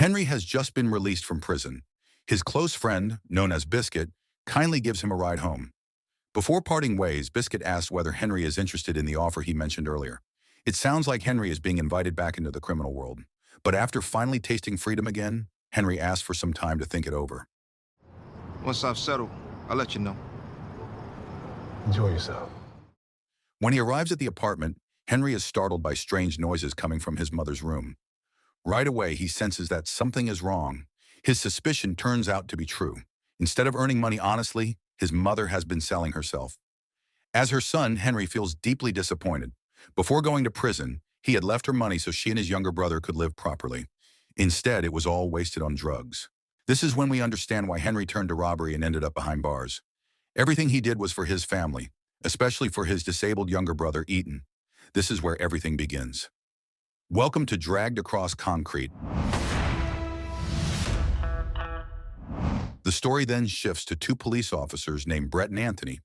Henry has just been released from prison. His close friend, known as Biscuit, kindly gives him a ride home. Before parting ways, Biscuit asks whether Henry is interested in the offer he mentioned earlier. It sounds like Henry is being invited back into the criminal world. But after finally tasting freedom again, Henry asks for some time to think it over. Once I've settled, I'll let you know. Enjoy yourself. When he arrives at the apartment, Henry is startled by strange noises coming from his mother's room. Right away, he senses that something is wrong. His suspicion turns out to be true. Instead of earning money honestly, his mother has been selling herself. As her son, Henry feels deeply disappointed. Before going to prison, he had left her money so she and his younger brother could live properly. Instead, it was all wasted on drugs. This is when we understand why Henry turned to robbery and ended up behind bars. Everything he did was for his family, especially for his disabled younger brother, Ethan. This is where everything begins. Welcome to Dragged Across Concrete. The story then shifts to two police officers named Brett and Anthony.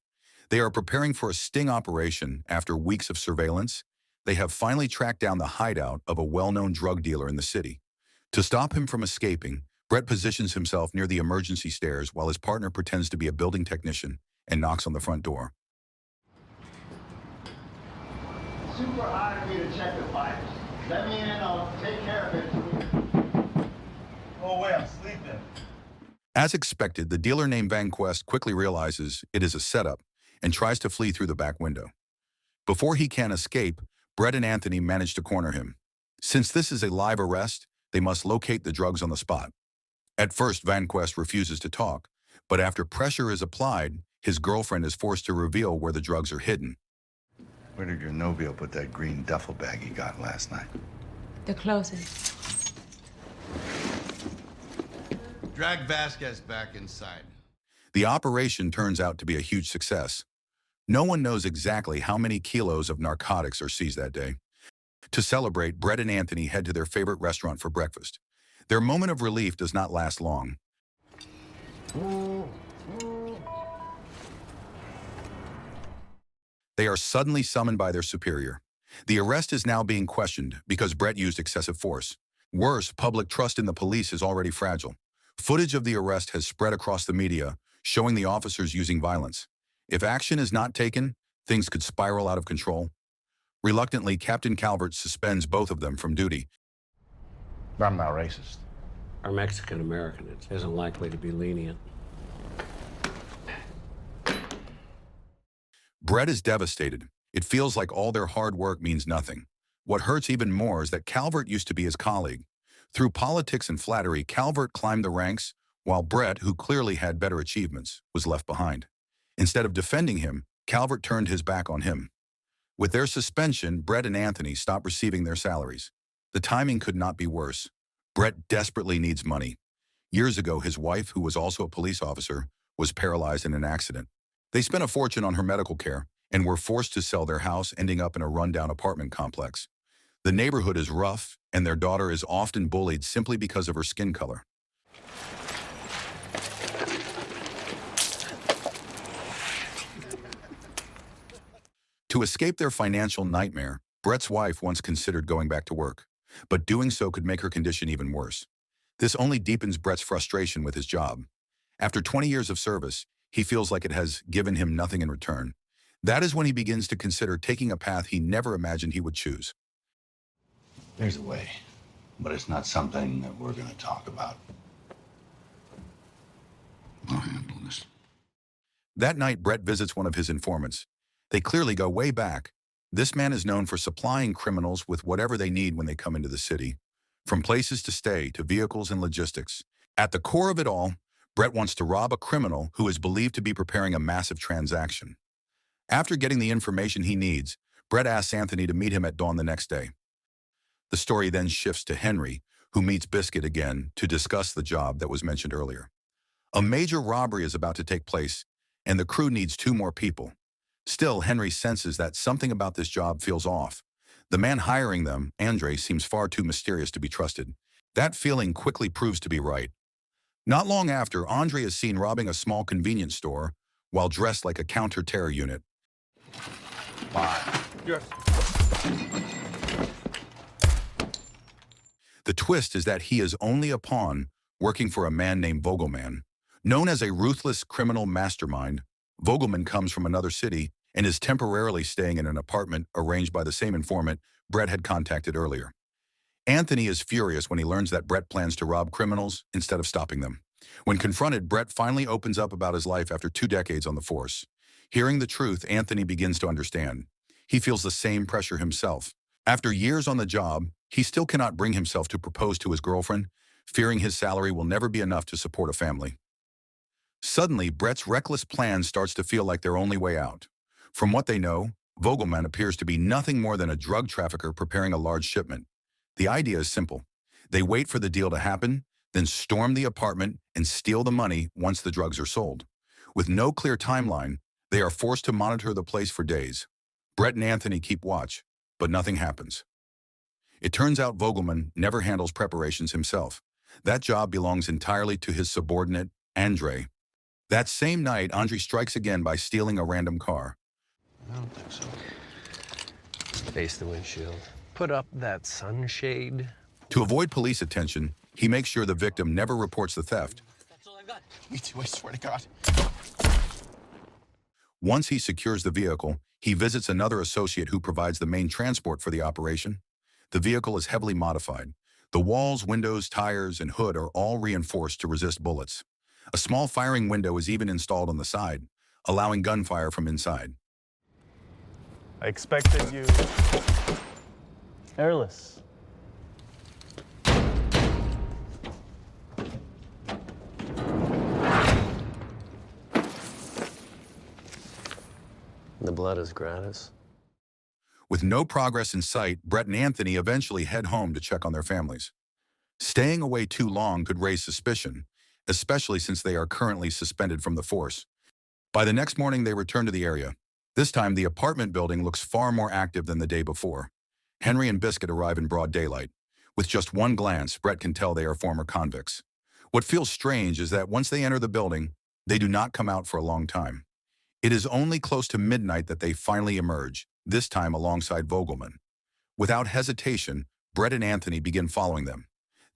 They are preparing for a sting operation after weeks of surveillance. They have finally tracked down the hideout of a well-known drug dealer in the city. To stop him from escaping, Brett positions himself near the emergency stairs while his partner pretends to be a building technician and knocks on the front door. Super hard of you to check the fires. Let me in, I'll take care of it. Oh, wait, I'm sleeping. As expected, the dealer named Van Quest quickly realizes it is a setup and tries to flee through the back window. Before he can escape, Brett and Anthony manage to corner him. Since this is a live arrest, they must locate the drugs on the spot. At first, Van Quest refuses to talk, but after pressure is applied, his girlfriend is forced to reveal where the drugs are hidden. Where did your novio put that green duffel bag he got last night? The closet. Drag Vasquez back inside. The operation turns out to be a huge success. No one knows exactly how many kilos of narcotics are seized that day. To celebrate, Brett and Anthony head to their favorite restaurant for breakfast. Their moment of relief does not last long. They are suddenly summoned by their superior. The arrest is now being questioned because Brett used excessive force. Worse, public trust in the police is already fragile. Footage of the arrest has spread across the media, showing the officers using violence. If action is not taken, things could spiral out of control. Reluctantly, Captain Calvert suspends both of them from duty. I'm not racist. Our Mexican-American isn't likely to be lenient. Brett is devastated. It feels like all their hard work means nothing. What hurts even more is that Calvert used to be his colleague. Through politics and flattery, Calvert climbed the ranks, while Brett, who clearly had better achievements, was left behind. Instead of defending him, Calvert turned his back on him. With their suspension, Brett and Anthony stopped receiving their salaries. The timing could not be worse. Brett desperately needs money. Years ago, his wife, who was also a police officer, was paralyzed in an accident. They spent a fortune on her medical care and were forced to sell their house, ending up in a rundown apartment complex. The neighborhood is rough, and their daughter is often bullied simply because of her skin color. To escape their financial nightmare, Brett's wife once considered going back to work, but doing so could make her condition even worse. This only deepens Brett's frustration with his job. After 20 years of service, he feels like it has given him nothing in return. That is when he begins to consider taking a path he never imagined he would choose. There's a way, but it's not something that we're going to talk about. I'll handle this. That night, Brett visits one of his informants. They clearly go way back. This man is known for supplying criminals with whatever they need when they come into the city, from places to stay to vehicles and logistics. At the core of it all, Brett wants to rob a criminal who is believed to be preparing a massive transaction. After getting the information he needs, Brett asks Anthony to meet him at dawn the next day. The story then shifts to Henry, who meets Biscuit again to discuss the job that was mentioned earlier. A major robbery is about to take place, and the crew needs 2 more people. Still, Henry senses that something about this job feels off. The man hiring them, Andre, seems far too mysterious to be trusted. That feeling quickly proves to be right. Not long after, Andre is seen robbing a small convenience store while dressed like a counter-terror unit. Yes. The twist is that he is only a pawn working for a man named Vogelman. Known as a ruthless criminal mastermind, Vogelman comes from another city and is temporarily staying in an apartment arranged by the same informant Brett had contacted earlier. Anthony is furious when he learns that Brett plans to rob criminals instead of stopping them. When confronted, Brett finally opens up about his life after 2 decades on the force. Hearing the truth, Anthony begins to understand. He feels the same pressure himself. After years on the job, he still cannot bring himself to propose to his girlfriend, fearing his salary will never be enough to support a family. Suddenly, Brett's reckless plan starts to feel like their only way out. From what they know, Vogelman appears to be nothing more than a drug trafficker preparing a large shipment. The idea is simple. They wait for the deal to happen, then storm the apartment and steal the money once the drugs are sold. With no clear timeline, they are forced to monitor the place for days. Brett and Anthony keep watch, but nothing happens. It turns out Vogelman never handles preparations himself. That job belongs entirely to his subordinate, Andre. That same night, Andre strikes again by stealing a random car. I don't think so. Face the windshield. Put up that sunshade. To avoid police attention, he makes sure the victim never reports the theft. That's all I've got. Me too, I swear to God. Once he secures the vehicle, he visits another associate who provides the main transport for the operation. The vehicle is heavily modified. The walls, windows, tires, and hood are all reinforced to resist bullets. A small firing window is even installed on the side, allowing gunfire from inside. I expected you airless. The blood is gratis. With no progress in sight, Brett and Anthony eventually head home to check on their families. Staying away too long could raise suspicion, especially since they are currently suspended from the force. By the next morning, they return to the area. This time, the apartment building looks far more active than the day before. Henry and Biscuit arrive in broad daylight. With just one glance, Brett can tell they are former convicts. What feels strange is that once they enter the building, they do not come out for a long time. It is only close to midnight that they finally emerge, this time alongside Vogelman. Without hesitation, Brett and Anthony begin following them.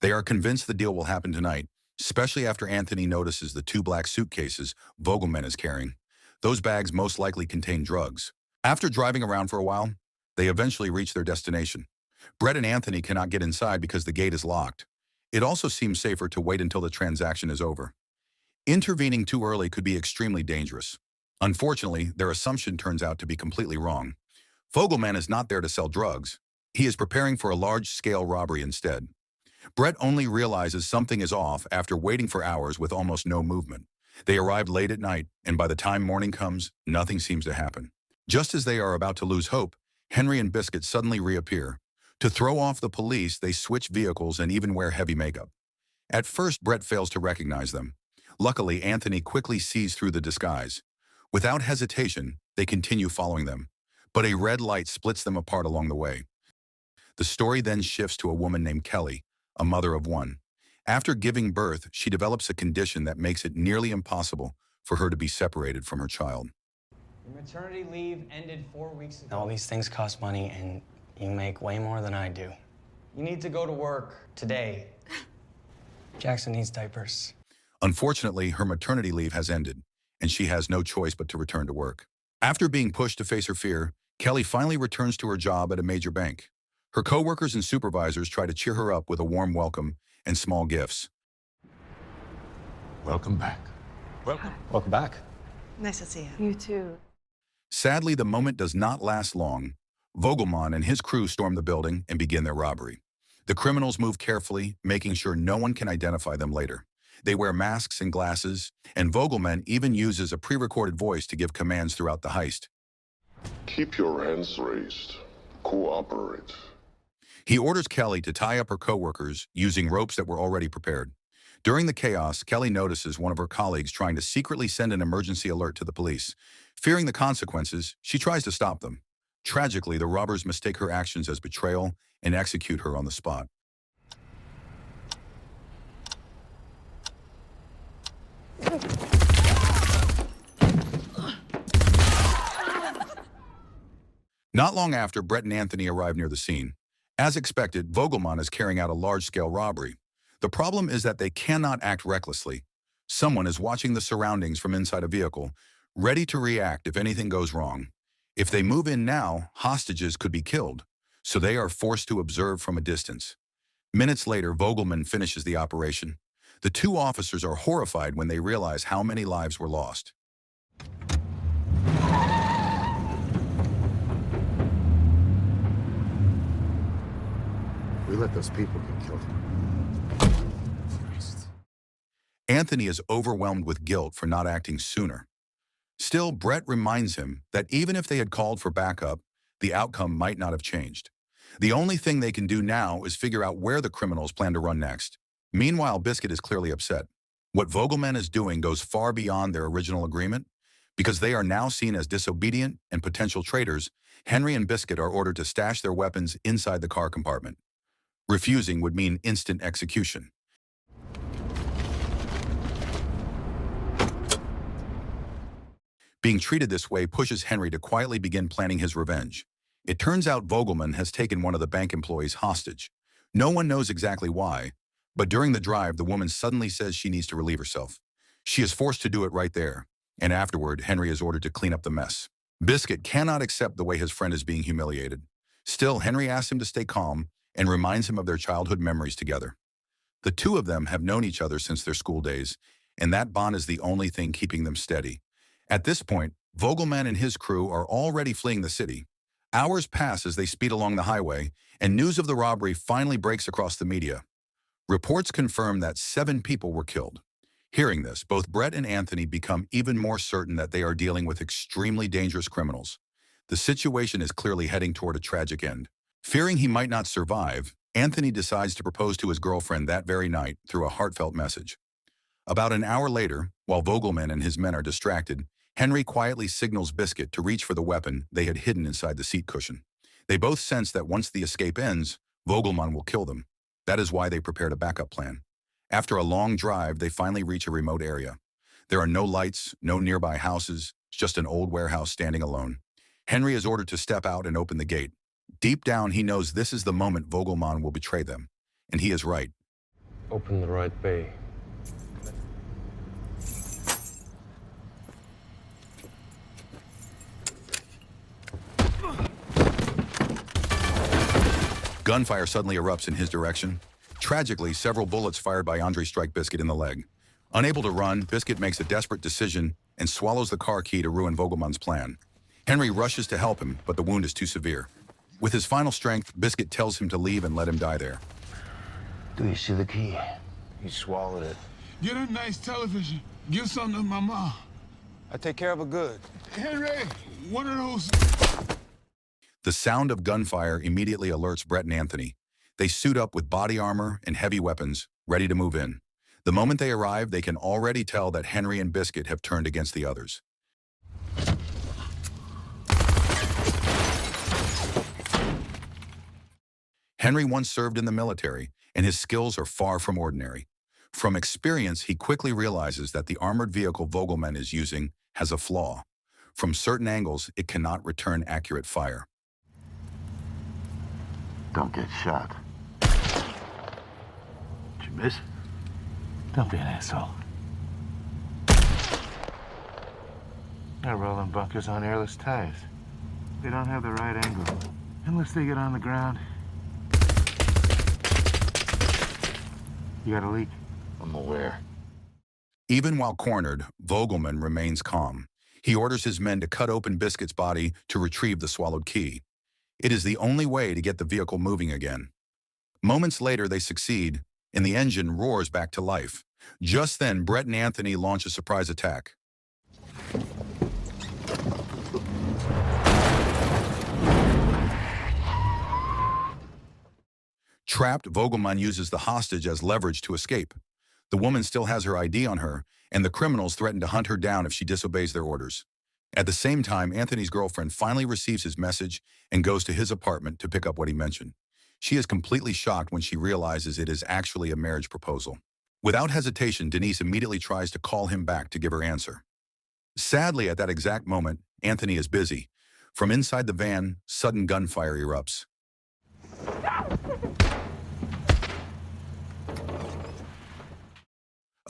They are convinced the deal will happen tonight, especially after Anthony notices the 2 black suitcases Vogelman is carrying. Those bags most likely contain drugs. After driving around for a while, they eventually reach their destination. Brett and Anthony cannot get inside because the gate is locked. It also seems safer to wait until the transaction is over. Intervening too early could be extremely dangerous. Unfortunately, their assumption turns out to be completely wrong. Vogelman is not there to sell drugs. He is preparing for a large-scale robbery instead. Brett only realizes something is off after waiting for hours with almost no movement. They arrived late at night, and by the time morning comes, nothing seems to happen. Just as they are about to lose hope, Henry and Biscuit suddenly reappear. To throw off the police, they switch vehicles and even wear heavy makeup. At first, Brett fails to recognize them. Luckily, Anthony quickly sees through the disguise. Without hesitation, they continue following them, but a red light splits them apart along the way. The story then shifts to a woman named Kelly, a mother of 1. After giving birth, she develops a condition that makes it nearly impossible for her to be separated from her child. Your maternity leave ended 4 weeks ago. All these things cost money, and you make way more than I do. You need to go to work today. Jackson needs diapers. Unfortunately, her maternity leave has ended, and she has no choice but to return to work. After being pushed to face her fear, Kelly finally returns to her job at a major bank. Her coworkers and supervisors try to cheer her up with a warm welcome and small gifts. Welcome back. Welcome. Welcome back. Nice to see you. You too. Sadly, the moment does not last long. Vogelman and his crew storm the building and begin their robbery. The criminals move carefully, making sure no one can identify them later. They wear masks and glasses, and Vogelman even uses a pre-recorded voice to give commands throughout the heist. Keep your hands raised. Cooperate. He orders Kelly to tie up her coworkers using ropes that were already prepared. During the chaos, Kelly notices one of her colleagues trying to secretly send an emergency alert to the police. Fearing the consequences, she tries to stop them. Tragically, the robbers mistake her actions as betrayal and execute her on the spot. Not long after, Brett and Anthony arrive near the scene. As expected, Vogelmann is carrying out a large-scale robbery. The problem is that they cannot act recklessly. Someone is watching the surroundings from inside a vehicle, ready to react if anything goes wrong. If they move in now, hostages could be killed, so they are forced to observe from a distance. Minutes later, Vogelmann finishes the operation. The two officers are horrified when they realize how many lives were lost. We let those people get killed. Anthony is overwhelmed with guilt for not acting sooner. Still, Brett reminds him that even if they had called for backup, the outcome might not have changed. The only thing they can do now is figure out where the criminals plan to run next. Meanwhile, Biscuit is clearly upset. What Vogelmann is doing goes far beyond their original agreement. Because they are now seen as disobedient and potential traitors, Henry and Biscuit are ordered to stash their weapons inside the car compartment. Refusing would mean instant execution. Being treated this way pushes Henry to quietly begin planning his revenge. It turns out Vogelmann has taken one of the bank employees hostage. No one knows exactly why, but during the drive, the woman suddenly says she needs to relieve herself. She is forced to do it right there, and afterward, Henry is ordered to clean up the mess. Biscuit cannot accept the way his friend is being humiliated. Still, Henry asks him to stay calm and reminds him of their childhood memories together. The two of them have known each other since their school days, and that bond is the only thing keeping them steady. At this point, Vogelmann and his crew are already fleeing the city. Hours pass as they speed along the highway, and news of the robbery finally breaks across the media. Reports confirm that 7 people were killed. Hearing this, both Brett and Anthony become even more certain that they are dealing with extremely dangerous criminals. The situation is clearly heading toward a tragic end. Fearing he might not survive, Anthony decides to propose to his girlfriend that very night through a heartfelt message. About an hour later, while Vogelmann and his men are distracted, Henry quietly signals Biscuit to reach for the weapon they had hidden inside the seat cushion. They both sense that once the escape ends, Vogelmann will kill them. That is why they prepared a backup plan. After a long drive, they finally reach a remote area. There are no lights, no nearby houses, just an old warehouse standing alone. Henry is ordered to step out and open the gate. Deep down, he knows this is the moment Vogelmann will betray them. And he is right. Open the right bay. Gunfire suddenly erupts in his direction. Tragically, several bullets fired by Andre strike Biscuit in the leg. Unable to run, Biscuit makes a desperate decision and swallows the car key to ruin Vogelmann's plan. Henry rushes to help him, but the wound is too severe. With his final strength, Biscuit tells him to leave and let him die there. Do you see the key? He swallowed it. Get a nice television. Give something to my mom. I take care of her good. Henry, one of those. The sound of gunfire immediately alerts Brett and Anthony. They suit up with body armor and heavy weapons, ready to move in. The moment they arrive, they can already tell that Henry and Biscuit have turned against the others. Henry once served in the military, and his skills are far from ordinary. From experience, he quickly realizes that the armored vehicle Vogelmann is using has a flaw. From certain angles, it cannot return accurate fire. Don't get shot. Did you miss? Don't be an asshole. They're rolling bunkers on airless tires. They don't have the right angle. Unless they get on the ground. You got a leak? I'm aware. Even while cornered, Vogelmann remains calm. He orders his men to cut open Biscuit's body to retrieve the swallowed key. It is the only way to get the vehicle moving again. Moments later, they succeed, and the engine roars back to life. Just then, Brett and Anthony launch a surprise attack. Trapped, Vogelmann uses the hostage as leverage to escape. The woman still has her ID on her, and the criminals threaten to hunt her down if she disobeys their orders. At the same time, Anthony's girlfriend finally receives his message and goes to his apartment to pick up what he mentioned. She is completely shocked when she realizes it is actually a marriage proposal. Without hesitation, Denise immediately tries to call him back to give her answer. Sadly, at that exact moment, Anthony is busy. From inside the van, sudden gunfire erupts.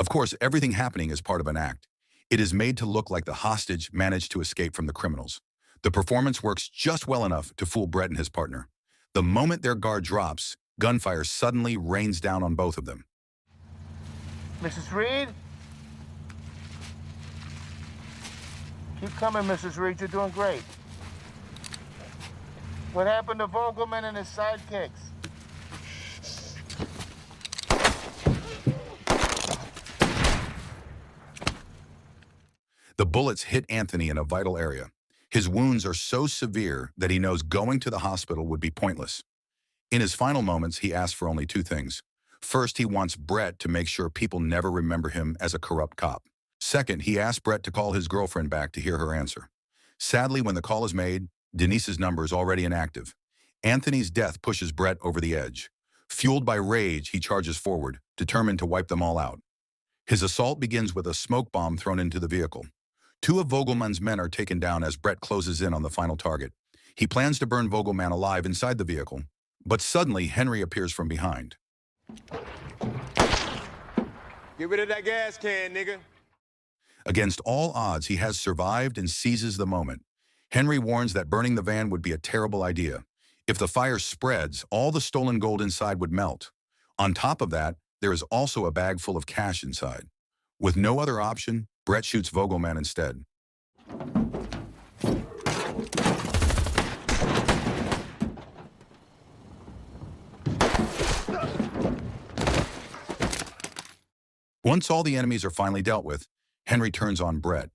Of course, everything happening is part of an act. It is made to look like the hostage managed to escape from the criminals. The performance works just well enough to fool Brett and his partner. The moment their guard drops, gunfire suddenly rains down on both of them. Mrs. Reed? Keep coming, Mrs. Reed. You're doing great. What happened to Vogelman and his sidekicks? The bullets hit Anthony in a vital area. His wounds are so severe that he knows going to the hospital would be pointless. In his final moments, he asks for only two things. First, he wants Brett to make sure people never remember him as a corrupt cop. Second, he asks Brett to call his girlfriend back to hear her answer. Sadly, when the call is made, Denise's number is already inactive. Anthony's death pushes Brett over the edge. Fueled by rage, he charges forward, determined to wipe them all out. His assault begins with a smoke bomb thrown into the vehicle. Two of Vogelman's men are taken down as Brett closes in on the final target. He plans to burn Vogelman alive inside the vehicle, but suddenly Henry appears from behind. Get rid of that gas can, nigga. Against all odds, he has survived and seizes the moment. Henry warns that burning the van would be a terrible idea. If the fire spreads, all the stolen gold inside would melt. On top of that, there is also a bag full of cash inside. With no other option, Brett shoots Vogelman instead. Once all the enemies are finally dealt with, Henry turns on Brett.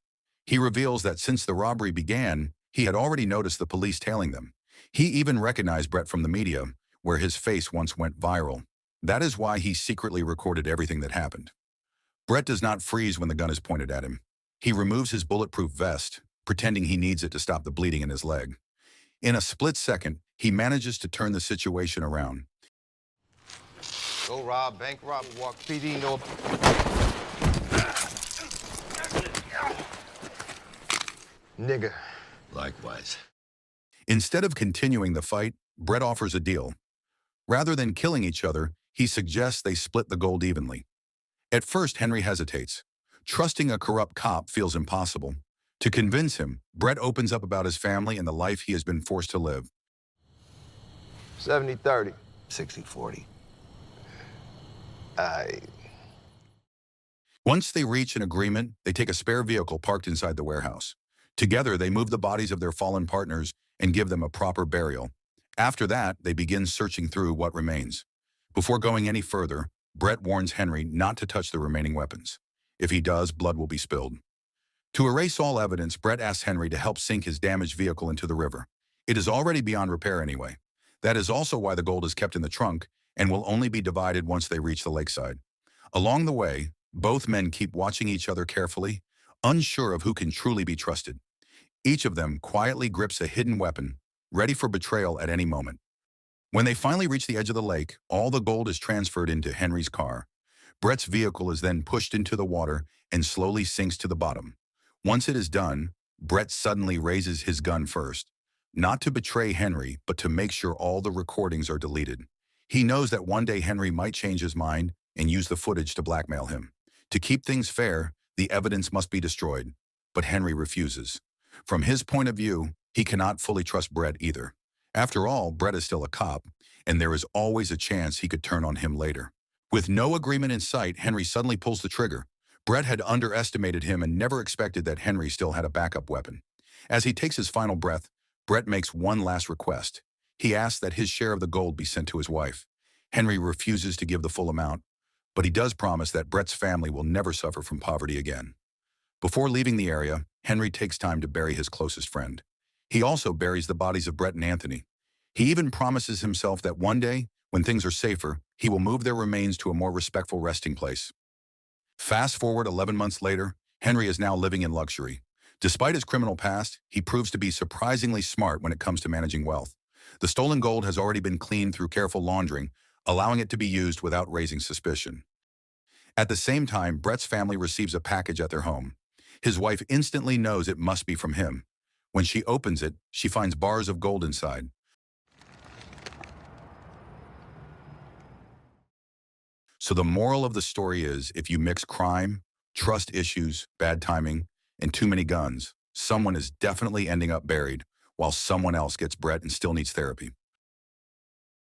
He reveals that since the robbery began, he had already noticed the police tailing them. He even recognized Brett from the media, where his face once went viral. That is why he secretly recorded everything that happened. Brett does not freeze when the gun is pointed at him. He removes his bulletproof vest, pretending he needs it to stop the bleeding in his leg. In a split second, he manages to turn the situation around. Go rob, bank rob, walk PD, no. Nigga. Likewise. Instead of continuing the fight, Brett offers a deal. Rather than killing each other, he suggests they split the gold evenly. At first, Henry hesitates. Trusting a corrupt cop feels impossible. To convince him, Brett opens up about his family and the life he has been forced to live. 70-30. 60-40. Once they reach an agreement, they take a spare vehicle parked inside the warehouse. Together, they move the bodies of their fallen partners and give them a proper burial. After that, they begin searching through what remains. Before going any further, Brett warns Henry not to touch the remaining weapons. If he does, blood will be spilled. To erase all evidence, Brett asks Henry to help sink his damaged vehicle into the river. It is already beyond repair anyway. That is also why the gold is kept in the trunk and will only be divided once they reach the lakeside. Along the way, both men keep watching each other carefully, unsure of who can truly be trusted. Each of them quietly grips a hidden weapon, ready for betrayal at any moment. When they finally reach the edge of the lake, all the gold is transferred into Henry's car. Brett's vehicle is then pushed into the water and slowly sinks to the bottom. Once it is done, Brett suddenly raises his gun first, not to betray Henry, but to make sure all the recordings are deleted. He knows that one day Henry might change his mind and use the footage to blackmail him. To keep things fair, the evidence must be destroyed, but Henry refuses. From his point of view, he cannot fully trust Brett either. After all, Brett is still a cop, and there is always a chance he could turn on him later. With no agreement in sight, Henry suddenly pulls the trigger. Brett had underestimated him and never expected that Henry still had a backup weapon. As he takes his final breath, Brett makes one last request. He asks that his share of the gold be sent to his wife. Henry refuses to give the full amount, but he does promise that Brett's family will never suffer from poverty again. Before leaving the area, Henry takes time to bury his closest friend. He also buries the bodies of Brett and Anthony. He even promises himself that one day, when things are safer, he will move their remains to a more respectful resting place. Fast forward 11 months later, Henry is now living in luxury. Despite his criminal past, he proves to be surprisingly smart when it comes to managing wealth. The stolen gold has already been cleaned through careful laundering, allowing it to be used without raising suspicion. At the same time, Brett's family receives a package at their home. His wife instantly knows it must be from him. When she opens it, she finds bars of gold inside. So the moral of the story is, if you mix crime, trust issues, bad timing, and too many guns, someone is definitely ending up buried while someone else gets Brett and still needs therapy.